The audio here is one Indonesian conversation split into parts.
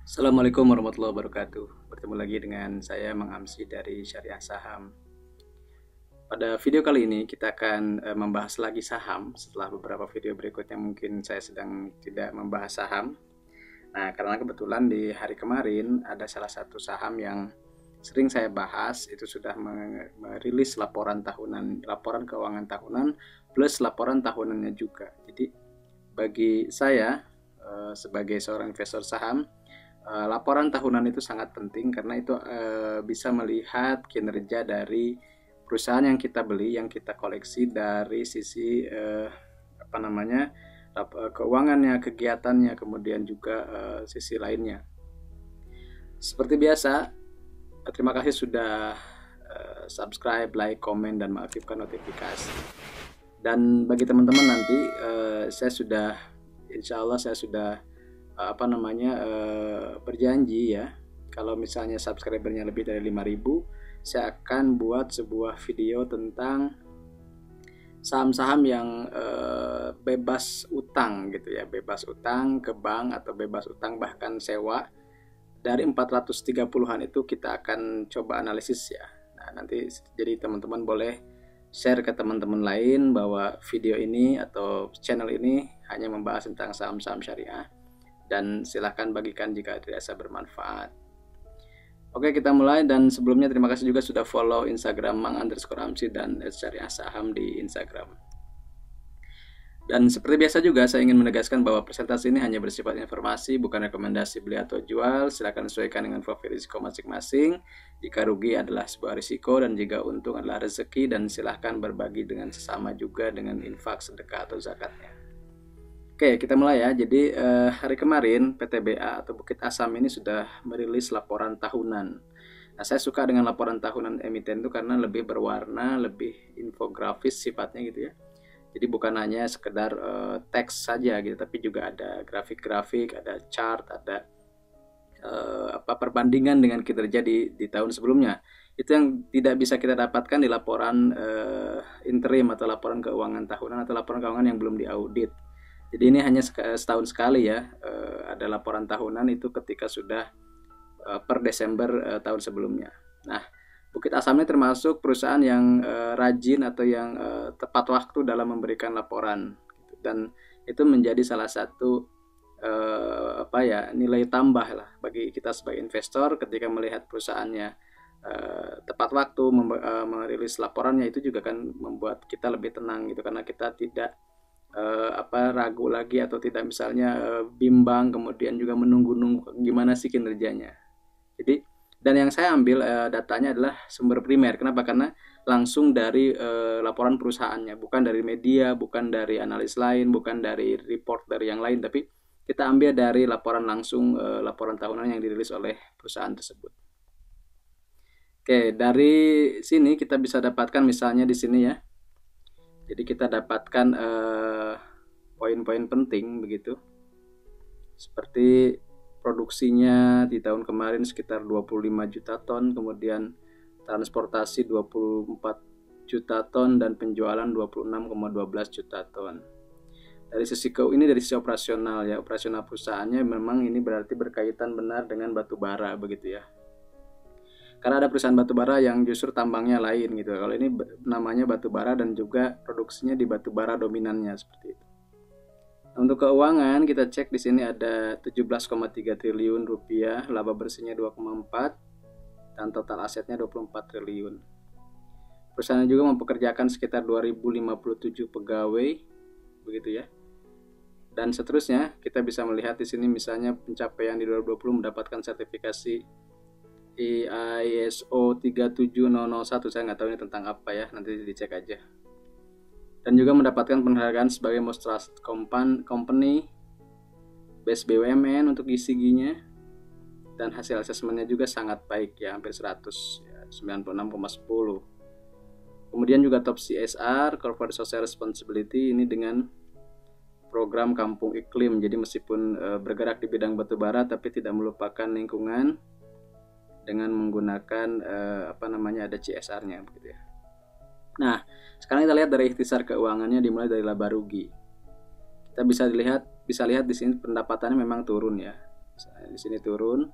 Assalamualaikum warahmatullahi wabarakatuh. Bertemu lagi dengan saya Mang Amsi dari Syariah Saham. Pada video kali ini kita akan membahas lagi saham setelah beberapa video berikutnya mungkin saya sedang tidak membahas saham. Nah, karena kebetulan di hari kemarin ada salah satu saham yang sering saya bahas, itu sudah merilis laporan keuangan tahunan plus laporan tahunannya juga. Jadi bagi saya sebagai seorang investor saham, laporan tahunan itu sangat penting karena itu bisa melihat kinerja dari perusahaan yang kita beli, yang kita koleksi dari sisi keuangannya, kegiatannya, kemudian juga sisi lainnya. Seperti biasa, terima kasih sudah subscribe, like, komen, dan mengaktifkan notifikasi. Dan bagi teman-teman nanti insya Allah saya sudah berjanji ya, kalau misalnya subscribernya lebih dari 5.000, saya akan buat sebuah video tentang saham-saham yang bebas utang gitu ya, bebas utang ke bank atau bebas utang bahkan sewa. Dari 430-an itu kita akan coba analisis ya. Nah, nanti jadi teman-teman boleh share ke teman-teman lain bahwa video ini atau channel ini hanya membahas tentang saham-saham syariah, dan silahkan bagikan jika dirasa bermanfaat. Oke, kita mulai. Dan sebelumnya terima kasih juga sudah follow Instagram Mang_Amsi dan Syariah Saham di Instagram. Dan seperti biasa juga saya ingin menegaskan bahwa presentasi ini hanya bersifat informasi, bukan rekomendasi beli atau jual. Silakan sesuaikan dengan profil risiko masing-masing. Jika rugi adalah sebuah risiko dan jika untung adalah rezeki, dan silahkan berbagi dengan sesama juga dengan infak, sedekah atau zakatnya. Oke, kita mulai ya. Jadi hari kemarin PTBA atau Bukit Asam ini sudah merilis laporan tahunan. Nah, saya suka dengan laporan tahunan emiten itu karena lebih berwarna, lebih infografis sifatnya gitu ya. Jadi bukan hanya sekedar teks saja gitu, tapi juga ada grafik-grafik, ada chart, ada perbandingan dengan kinerja di tahun sebelumnya. Itu yang tidak bisa kita dapatkan di laporan interim atau laporan keuangan tahunan atau laporan keuangan yang belum diaudit. Jadi ini hanya setahun sekali ya, ada laporan tahunan itu ketika sudah per Desember tahun sebelumnya. Nah, Bukit Asam ini termasuk perusahaan yang rajin atau yang tepat waktu dalam memberikan laporan, dan itu menjadi salah satu nilai tambah lah bagi kita sebagai investor ketika melihat perusahaannya tepat waktu merilis laporannya. Itu juga kan membuat kita lebih tenang gitu, karena kita tidak ragu lagi atau tidak misalnya bimbang kemudian juga menunggu-nunggu gimana sih kinerjanya. Jadi, dan yang saya ambil datanya adalah sumber primer. Kenapa? Karena langsung dari laporan perusahaannya, bukan dari media, bukan dari analis lain, bukan dari report dari yang lain, tapi kita ambil dari laporan langsung, laporan tahunan yang dirilis oleh perusahaan tersebut. Oke, dari sini kita bisa dapatkan misalnya di sini ya. Jadi kita dapatkan poin-poin penting begitu. Seperti produksinya di tahun kemarin sekitar 25 juta ton, kemudian transportasi 24 juta ton, dan penjualan 26,12 juta ton. Dari sisi dari sisi operasional ya, operasional perusahaannya memang ini berarti berkaitan benar dengan batu bara begitu ya. Karena ada perusahaan batu bara yang justru tambangnya lain gitu. Kalau ini namanya batu bara dan juga produksinya di batu bara dominannya seperti itu. Untuk keuangan kita cek di sini ada 17,3 triliun rupiah, laba bersihnya 2,4, dan total asetnya 24 triliun. Perusahaan juga mempekerjakan sekitar 2.057 pegawai begitu ya. Dan seterusnya kita bisa melihat di sini misalnya pencapaian di 2020 mendapatkan sertifikasi ISO 37001, saya nggak tahu ini tentang apa ya, nanti dicek aja. Dan juga mendapatkan penghargaan sebagai Most Trusted Company, Best BUMN untuk ESG-nya, dan hasil asesmennya juga sangat baik ya, hampir 100 ya, 96,10. Kemudian juga top CSR, Corporate Social Responsibility, ini dengan program Kampung Iklim. Jadi meskipun bergerak di bidang batubara tapi tidak melupakan lingkungan dengan menggunakan ada CSR-nya begitu ya. Nah, sekarang kita lihat dari ikhtisar keuangannya dimulai dari laba rugi. Kita bisa lihat di sini pendapatannya memang turun ya. Misalnya di sini turun.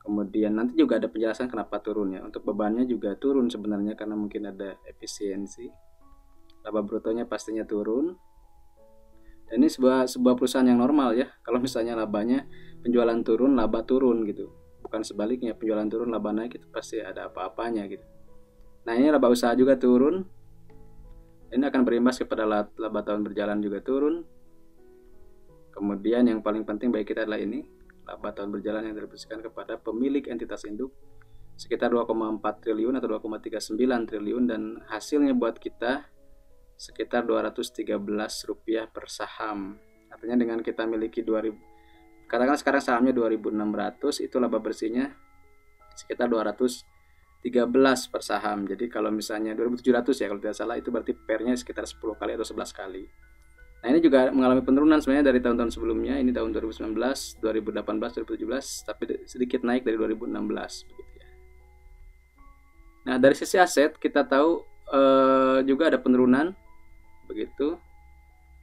Kemudian nanti juga ada penjelasan kenapa turunnya. Untuk bebannya juga turun sebenarnya karena mungkin ada efisiensi. Laba brutonya pastinya turun. Dan ini sebuah perusahaan yang normal ya. Kalau misalnya labanya penjualan turun, laba turun gitu. Bukan sebaliknya, penjualan turun, laba naik, itu pasti ada apa-apanya gitu. Nah, ini laba usaha juga turun. Ini akan berimbas kepada laba tahun berjalan juga turun. Kemudian yang paling penting bagi kita adalah ini, laba tahun berjalan yang direpresentasikan kepada pemilik entitas induk sekitar 2,4 triliun atau 2,39 triliun, dan hasilnya buat kita sekitar Rp213 per saham. Artinya dengan kita miliki 2000, katakan sekarang sahamnya 2.600, itu laba bersihnya sekitar 213 per saham. Jadi kalau misalnya 2.700 ya kalau tidak salah, itu berarti pernya sekitar 10 kali atau 11 kali. Nah, ini juga mengalami penurunan sebenarnya dari tahun-tahun sebelumnya. Ini tahun 2019, 2018, 2017, tapi sedikit naik dari 2016 begitu ya. Nah, dari sisi aset kita tahu juga ada penurunan begitu.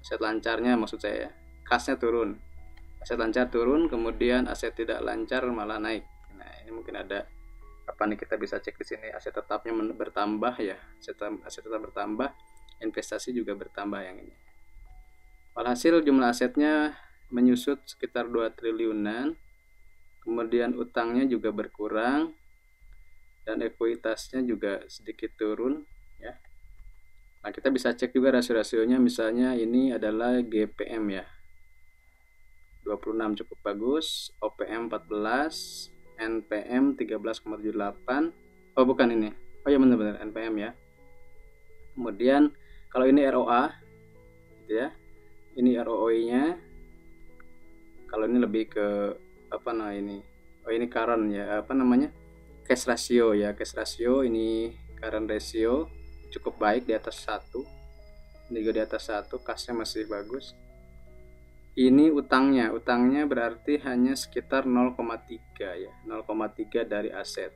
Aset lancarnya maksud saya, kasnya turun. Aset lancar turun, kemudian aset tidak lancar malah naik. Nah, ini mungkin ada apa nih, kita bisa cek di sini. Aset tetapnya bertambah ya. Aset tetap bertambah, investasi juga bertambah yang ini. Alhasil jumlah asetnya menyusut sekitar 2 triliunan. Kemudian utangnya juga berkurang dan ekuitasnya juga sedikit turun ya. Nah, kita bisa cek juga rasio-rasionya, misalnya ini adalah GPM ya. 26 cukup bagus, OPM 14, NPM 13,78. Oh, bukan ini. Oh ya, benar-benar NPM ya. Kemudian kalau ini ROA gitu ya. Ini ROI-nya. Kalau ini lebih ke apa nah ini? Oh, ini current ya, apa namanya? Cash ratio ya, cash ratio. Ini current ratio cukup baik, di atas 1. Ini juga di atas 1, kasnya masih bagus. Ini utangnya berarti hanya sekitar 0,3 ya, 0,3 dari aset.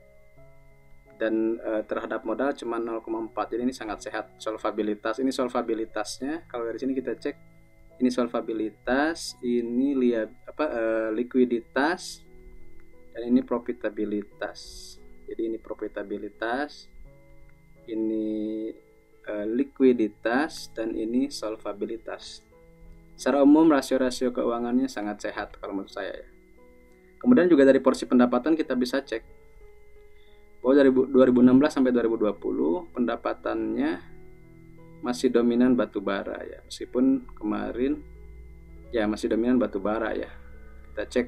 Dan terhadap modal cuma 0,4. Jadi ini sangat sehat. Solvabilitas, ini solvabilitasnya. Kalau dari sini kita cek, ini solvabilitas, ini likuiditas, dan ini profitabilitas. Jadi ini profitabilitas, ini likuiditas, dan ini solvabilitas. Secara umum rasio-rasio keuangannya sangat sehat kalau menurut saya ya. Kemudian juga dari porsi pendapatan kita bisa cek bahwa dari 2016 sampai 2020 pendapatannya masih dominan batu bara ya, meskipun kemarin ya masih dominan batu bara ya. Kita cek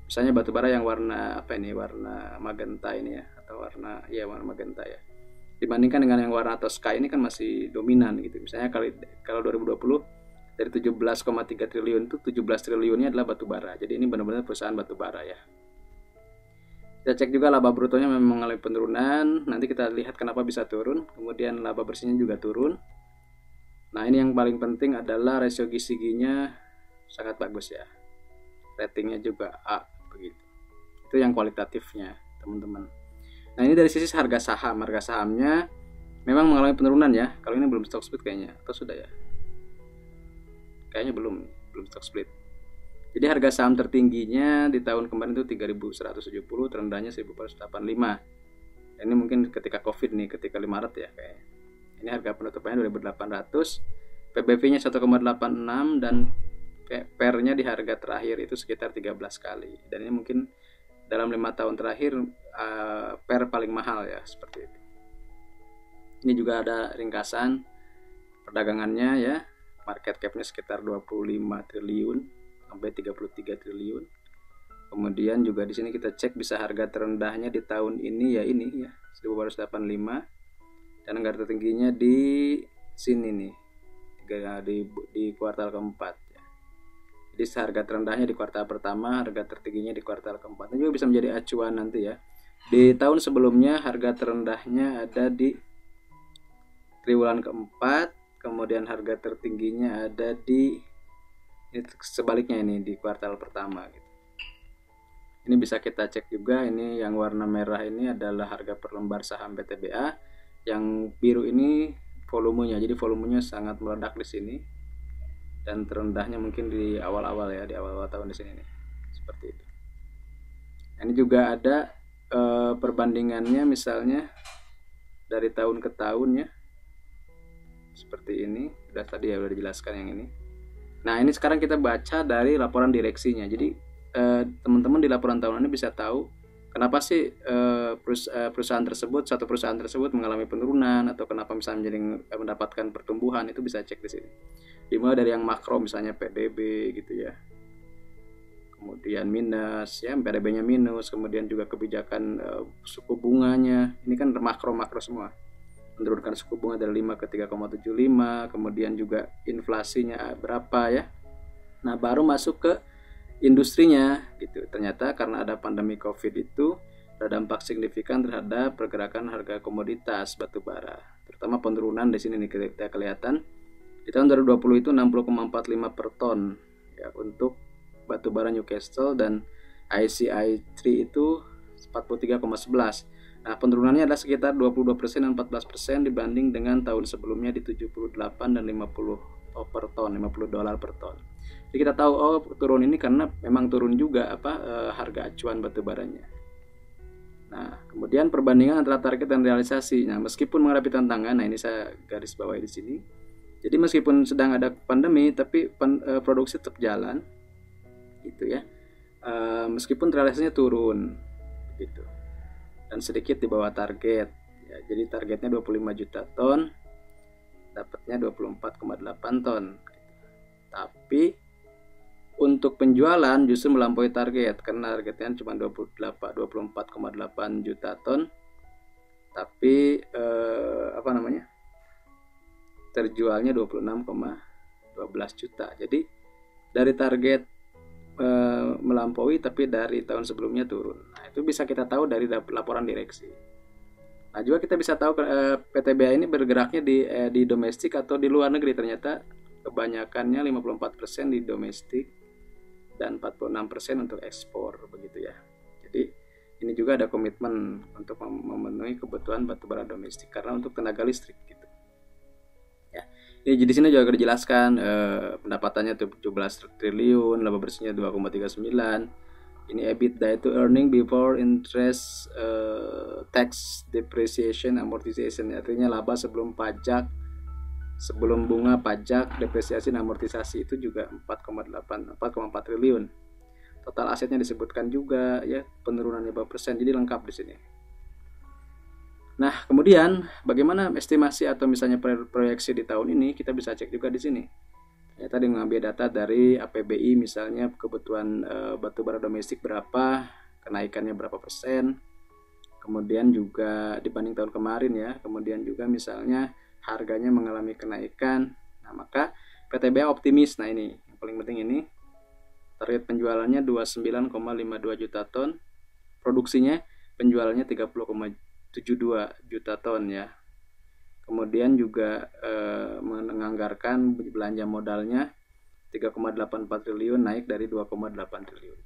misalnya batu bara yang warna apa ini, warna magenta ini ya, atau warna magenta ya, dibandingkan dengan yang warna Tosca ini kan masih dominan gitu. Misalnya kalau 2020 dari 17,3 triliun itu 17 triliunnya adalah batu bara. Jadi ini benar-benar perusahaan batu bara ya. Kita cek juga laba brutonya memang mengalami penurunan. Nanti kita lihat kenapa bisa turun. Kemudian laba bersihnya juga turun. Nah, ini yang paling penting adalah rasio gizi-gizinya sangat bagus ya. Ratingnya juga A begitu. Itu yang kualitatifnya, teman-teman. Nah, ini dari sisi harga saham. Harga sahamnya memang mengalami penurunan ya. Kalau ini belum stock split kayaknya, atau sudah ya? Kayaknya belum stock split. Jadi harga saham tertingginya di tahun kemarin itu 3.170, terendahnya 1.485. Ini mungkin ketika Covid nih, ketika 5 Maret ya kayaknya. Ini harga penutupannya 2.800, PBV-nya 1,86, dan PER-nya di harga terakhir itu sekitar 13 kali. Dan ini mungkin dalam 5 tahun terakhir PER paling mahal ya, seperti itu. Ini juga ada ringkasan perdagangannya ya. Market cap-nya sekitar 25 triliun sampai 33 triliun. Kemudian juga di sini kita cek bisa harga terendahnya di tahun ini ya, 1.485, dan harga tertingginya di sini nih, di kuartal keempat ya. Jadi harga terendahnya di kuartal pertama, harga tertingginya di kuartal keempat. Ini juga bisa menjadi acuan nanti ya. Di tahun sebelumnya harga terendahnya ada di triwulan keempat, kemudian harga tertingginya ada di sebaliknya ini di kuartal pertama gitu. Ini bisa kita cek juga. Ini yang warna merah ini adalah harga per lembar saham PTBA, yang biru ini volumenya. Jadi volumenya sangat meledak di sini, dan terendahnya mungkin di awal-awal ya, di awal-awal tahun di sini nih. seperti itu. Ini juga ada perbandingannya, misalnya dari tahun ke tahun ya, seperti ini. Udah dijelaskan yang ini. Nah, ini sekarang kita baca dari laporan direksinya. Jadi teman-teman di laporan tahunan ini bisa tahu kenapa sih satu perusahaan tersebut mengalami penurunan, atau kenapa misalnya mendapatkan pertumbuhan. Itu bisa cek di sini. Dimulai dari yang makro, misalnya PDB gitu ya, kemudian minus ya, PDB-nya minus, kemudian juga kebijakan suku bunganya. Ini kan makro semua, menurunkan suku bunga dari 5 ke 3,75, kemudian juga inflasinya berapa ya. Nah, baru masuk ke industrinya gitu. Ternyata karena ada pandemi Covid itu ada dampak signifikan terhadap pergerakan harga komoditas batu bara, terutama penurunan di sini nih kita kelihatan. Di tahun 2020 itu 60,45 per ton ya untuk batu bara Newcastle, dan ICI3 itu 43,11. Nah, penurunannya adalah sekitar 22% dan 14% dibanding dengan tahun sebelumnya di 78 dan 50 per ton, $50 per ton. Jadi kita tahu turun ini karena memang turun juga harga acuan batu baranya. Nah, kemudian perbandingan antara target dan realisasi. Nah, meskipun menghadapi tantangan, nah ini saya garis bawahi di sini. Jadi meskipun sedang ada pandemi, tapi produksi tetap jalan, gitu ya. Meskipun realisasinya turun, gitu, dan sedikit di bawah target. Ya, jadi targetnya 25 juta ton, dapatnya 24,8 ton. Tapi untuk penjualan justru melampaui target, karena targetnya cuma 24,8 juta ton, tapi terjualnya 26,12 juta. Jadi dari target melampaui, tapi dari tahun sebelumnya turun. Nah, itu bisa kita tahu dari laporan direksi. Nah, juga kita bisa tahu PTBA ini bergeraknya di domestik atau di luar negeri. Ternyata kebanyakannya 54% di domestik dan 46% untuk ekspor, begitu ya. Jadi ini juga ada komitmen untuk memenuhi kebutuhan batubara domestik karena untuk tenaga listrik gitu. Ya. Jadi di sini juga dijelaskan pendapatannya 17 triliun, laba bersihnya 2,39. Ini EBITDA itu earning before interest, tax, depreciation, amortization. Artinya laba sebelum pajak, sebelum bunga, pajak, depresiasi, dan amortisasi, itu juga 4,4 triliun. Total asetnya disebutkan juga ya, penurunannya berapa persen. Jadi lengkap di sini. Nah, kemudian bagaimana estimasi atau misalnya proyeksi di tahun ini, kita bisa cek juga di sini. Ya, tadi mengambil data dari APBI, misalnya kebutuhan batubara domestik berapa, kenaikannya berapa persen, kemudian juga dibanding tahun kemarin ya, kemudian juga misalnya harganya mengalami kenaikan. Nah, maka PTBA optimis. Nah, ini yang paling penting, ini target penjualannya 29,52 juta ton, produksinya penjualannya 30,72 juta ton ya. Kemudian juga menganggarkan belanja modalnya 3,84 triliun, naik dari 2,8 triliun.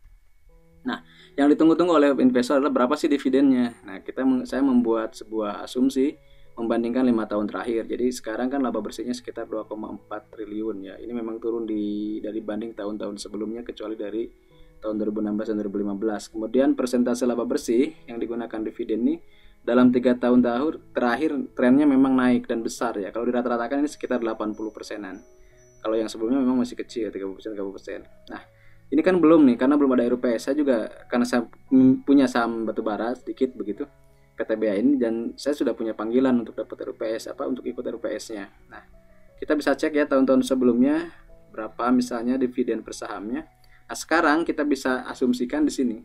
Nah, yang ditunggu-tunggu oleh investor adalah berapa sih dividennya. Nah, saya membuat sebuah asumsi membandingkan 5 tahun terakhir. Jadi sekarang kan laba bersihnya sekitar 2,4 triliun ya. Ini memang turun dari banding tahun-tahun sebelumnya, kecuali dari tahun 2016 dan 2015. Kemudian persentase laba bersih yang digunakan dividen ini dalam 3 tahun terakhir trennya memang naik dan besar ya. Kalau dirata-ratakan ini sekitar 80%-an. Kalau yang sebelumnya memang masih kecil, 30%. Nah, ini kan belum nih, karena belum ada RUPS. Saya juga karena saya punya saham batubara sedikit begitu, PTBA ini, dan saya sudah punya panggilan untuk dapat RUPS, untuk ikut RUPS-nya. Nah, kita bisa cek ya tahun-tahun sebelumnya berapa misalnya dividen per sahamnya. Nah, sekarang kita bisa asumsikan di sini.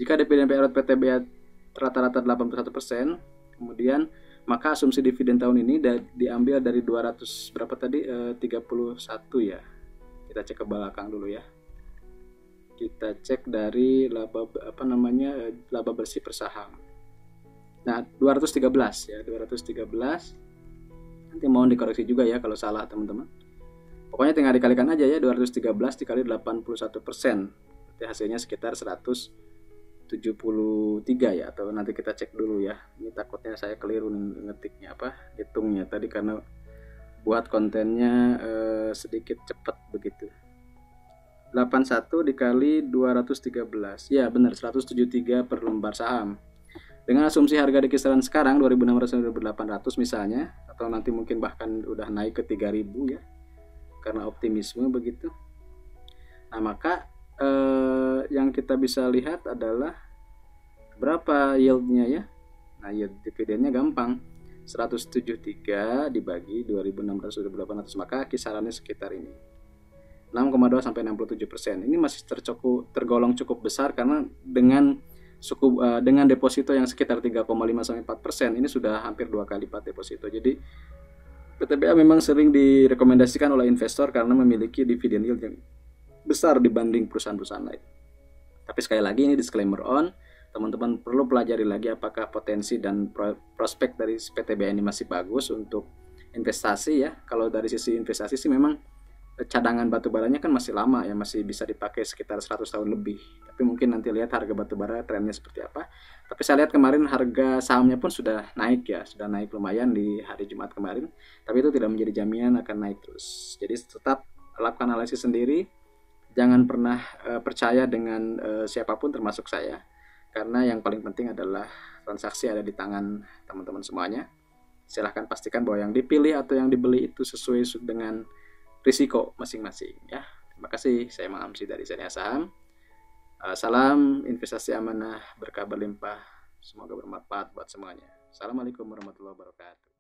Jika dividen payout PTBA rata-rata 81%, kemudian maka asumsi dividen tahun ini diambil dari 200 berapa tadi, 31 ya. Kita cek ke belakang dulu ya. Kita cek dari laba bersih per saham. Nah, 213 ya, 213. Nanti mohon dikoreksi juga ya kalau salah teman-teman. Pokoknya tinggal dikalikan aja ya, 213 dikali 81%. Berarti hasilnya sekitar 173 ya, atau nanti kita cek dulu ya. Ini takutnya saya keliru ngetiknya hitungnya tadi karena buat kontennya sedikit cepat begitu. 81 dikali 213. Ya, benar, 173 per lembar saham. Dengan asumsi harga di kisaran sekarang 2.600 misalnya, atau nanti mungkin bahkan udah naik ke 3.000 ya, karena optimisme begitu. Nah, maka yang kita bisa lihat adalah berapa yieldnya ya. Nah, yield dividennya gampang, 173 dibagi 2.600 maka kisarannya sekitar ini, 6,2 sampai 67%. Ini masih tergolong cukup besar karena dengan deposito yang sekitar 3,5 sampai 4%, ini sudah hampir 2 kali lipat deposito. Jadi PTBA memang sering direkomendasikan oleh investor karena memiliki dividen yield yang besar dibanding perusahaan-perusahaan lain. Tapi sekali lagi ini disclaimer on, teman-teman perlu pelajari lagi apakah potensi dan prospek dari PTBA ini masih bagus untuk investasi ya. Kalau dari sisi investasi sih memang cadangan batubaranya kan masih lama ya, masih bisa dipakai sekitar 100 tahun lebih. Tapi mungkin nanti lihat harga batubara trennya seperti apa. Tapi saya lihat kemarin harga sahamnya pun sudah naik ya, sudah naik lumayan di hari Jumat kemarin. Tapi itu tidak menjadi jaminan akan naik terus. Jadi tetap lakukan analisis sendiri. Jangan pernah percaya dengan siapapun termasuk saya. Karena yang paling penting adalah transaksi ada di tangan teman-teman semuanya. Silahkan pastikan bahwa yang dipilih atau yang dibeli itu sesuai dengan risiko masing-masing ya. Terima kasih, saya Mang Amsi dari Zenia Saham. Salam investasi amanah, berkah berlimpah. Semoga bermanfaat buat semuanya. Assalamualaikum warahmatullahi wabarakatuh.